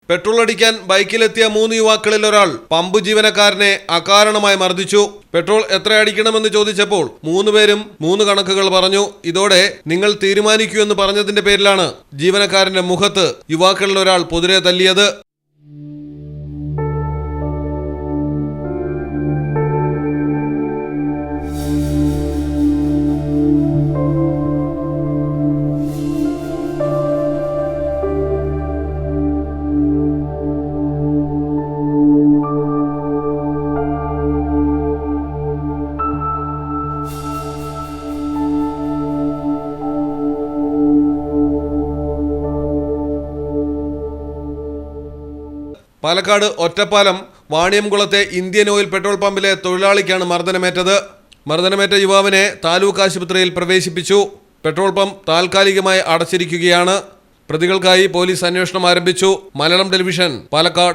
Petrol അടിക്കാൻ ബൈക്കിലെത്തിയ 3 യുവാക്കളിൽ ഒരാൾ പമ്പ് ജീവനക്കാരനെ അകാരണമായി മർദ്ദിച്ചു. പെട്രോൾ എത്ര അടിക്കണമെന്ന് ചോദിച്ചപ്പോൾ 3 പേരും 3 കണക്കുകൾ പറഞ്ഞു. ഇതോടെ നിങ്ങൾ തീരുമാനിക്കൂ എന്ന് പറഞ്ഞതിന്റെ പേരിലാണ് ജീവനക്കാരന്റെ മുഖത്ത് യുവാക്കളിൽ ഒരാൾ പൊതിരെ തല്ലിയത്. പാലക്കാട് ഒറ്റപ്പാലം വാണിയംകുളത്തെ ഇന്ത്യൻ ഓയിൽ പെട്രോൾ പമ്പിലെ തൊഴിലാളിക്കാണ് മർദ്ദനമേറ്റത്. മർദ്ദനമേറ്റ യുവാവിനെ താലൂക്ക് ആശുപത്രിയിൽ പ്രവേശിപ്പിച്ചു. പെട്രോൾ പമ്പ് താൽക്കാലികമായി അടച്ചിരിക്കുകയാണ്. പ്രതികൾക്കായി പോലീസ് അന്വേഷണം ആരംഭിച്ചു. മലയാളം ടെലിവിഷൻ, പാലക്കാട്.